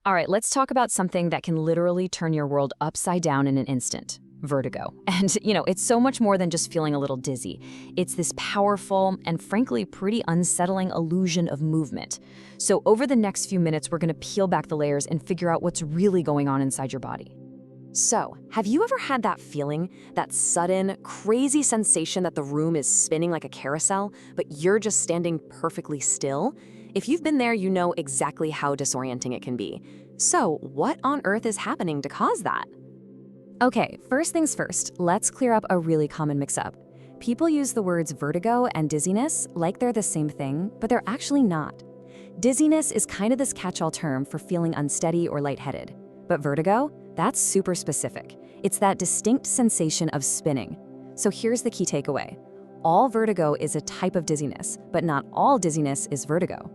All right, let's talk about something that can literally turn your world upside down in an instant. Vertigo. And, it's so much more than just feeling a little dizzy. It's this powerful and frankly pretty unsettling illusion of movement. So over the next few minutes, we're going to peel back the layers and figure out what's really going on inside your body. So, have you ever had that feeling, that sudden, crazy sensation that the room is spinning like a carousel, but you're just standing perfectly still? If you've been there, you know exactly how disorienting it can be. So, what on earth is happening to cause that? Okay, first things first, let's clear up a really common mix-up. People use the words vertigo and dizziness like they're the same thing, but they're actually not. Dizziness is kind of this catch-all term for feeling unsteady or lightheaded. But vertigo? That's super specific. It's that distinct sensation of spinning. So here's the key takeaway. All vertigo is a type of dizziness, but not all dizziness is vertigo.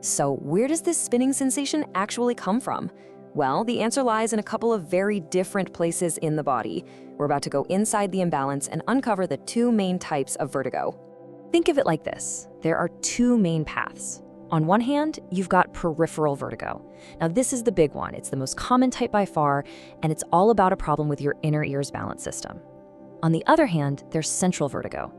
So where does this spinning sensation actually come from? Well, the answer lies in a couple of very different places in the body. We're about to go inside the imbalance and uncover the two main types of vertigo. Think of it like this. There are two main paths. On one hand, you've got peripheral vertigo. Now, this is the big one. It's the most common type by far, and it's all about a problem with your inner ear's balance system. On the other hand, there's central vertigo.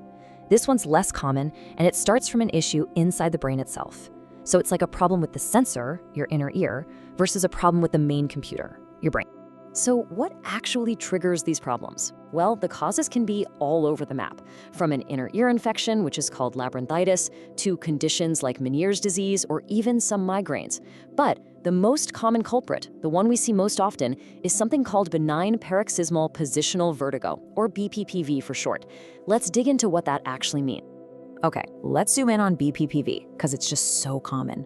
This one's less common, and it starts from an issue inside the brain itself. So it's like a problem with the sensor, your inner ear, versus a problem with the main computer, your brain. So what actually triggers these problems? Well, the causes can be all over the map, from an inner ear infection, which is called labyrinthitis, to conditions like Meniere's disease or even some migraines. But the most common culprit, the one we see most often, is something called benign paroxysmal positional vertigo, or BPPV for short. Let's dig into what that actually means. Okay, let's zoom in on BPPV, because it's just so common.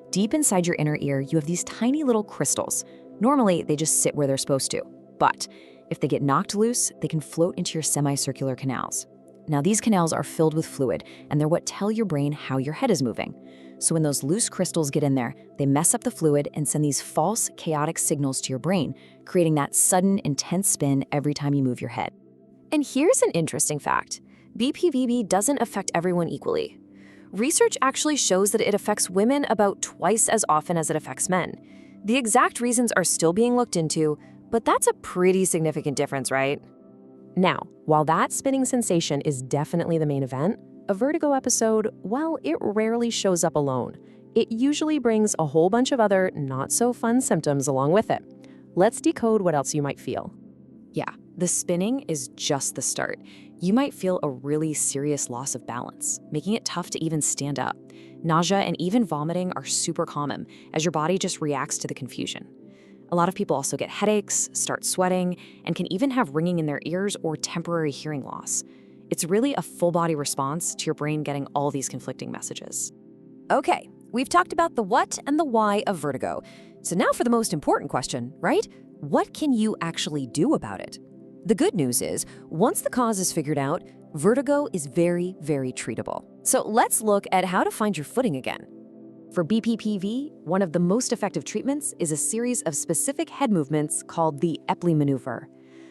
Deep inside your inner ear, you have these tiny little crystals. Normally, they just sit where they're supposed to. But if they get knocked loose, they can float into your semicircular canals. Now, these canals are filled with fluid, and they're what tell your brain how your head is moving. So when those loose crystals get in there, they mess up the fluid and send these false, chaotic signals to your brain, creating that sudden, intense spin every time you move your head. And here's an interesting fact. BPPV doesn't affect everyone equally. Research actually shows that it affects women about twice as often as it affects men. The exact reasons are still being looked into, but that's a pretty significant difference, right? Now, while that spinning sensation is definitely the main event, a vertigo episode, well, it rarely shows up alone. It usually brings a whole bunch of other not-so-fun symptoms along with it. Let's decode what else you might feel. Yeah, the spinning is just the start. You might feel a really serious loss of balance, making it tough to even stand up. Nausea and even vomiting are super common as your body just reacts to the confusion. A lot of people also get headaches, start sweating, and can even have ringing in their ears or temporary hearing loss. It's really a full-body response to your brain getting all these conflicting messages. Okay, we've talked about the what and the why of vertigo. So now for the most important question, right? What can you actually do about it? The good news is, once the cause is figured out, vertigo is very, very treatable. So let's look at how to find your footing again. For BPPV, one of the most effective treatments is a series of specific head movements called the Epley maneuver.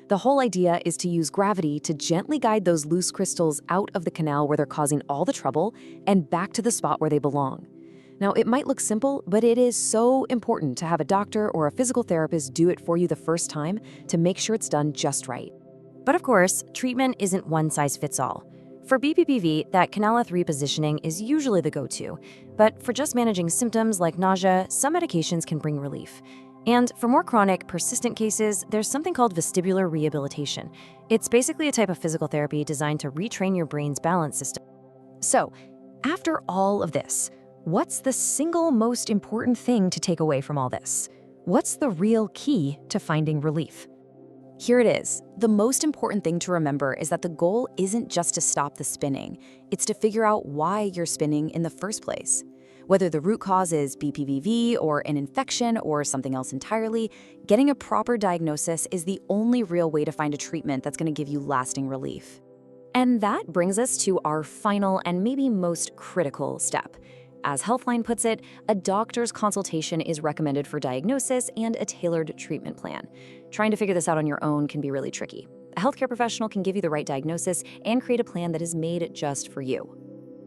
The whole idea is to use gravity to gently guide those loose crystals out of the canal where they're causing all the trouble and back to the spot where they belong. Now, it might look simple, but it is so important to have a doctor or a physical therapist do it for you the first time to make sure it's done just right. But of course, treatment isn't one size fits all. For BPPV, that canalith repositioning is usually the go-to, but for just managing symptoms like nausea, some medications can bring relief. And for more chronic, persistent cases, there's something called vestibular rehabilitation. It's basically a type of physical therapy designed to retrain your brain's balance system. So, after all of this, what's the single most important thing to take away from all this? What's the real key to finding relief? Here it is. The most important thing to remember is that the goal isn't just to stop the spinning. It's to figure out why you're spinning in the first place. Whether the root cause is BPPV or an infection or something else entirely, getting a proper diagnosis is the only real way to find a treatment that's going to give you lasting relief. And that brings us to our final and maybe most critical step. As Healthline puts it, a doctor's consultation is recommended for diagnosis and a tailored treatment plan. Trying to figure this out on your own can be really tricky. A healthcare professional can give you the right diagnosis and create a plan that is made just for you.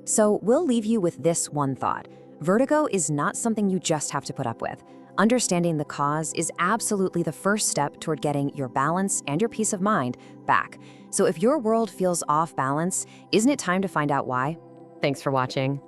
So we'll leave you with this one thought. Vertigo is not something you just have to put up with. Understanding the cause is absolutely the first step toward getting your balance and your peace of mind back. So if your world feels off balance, isn't it time to find out why? Thanks for watching.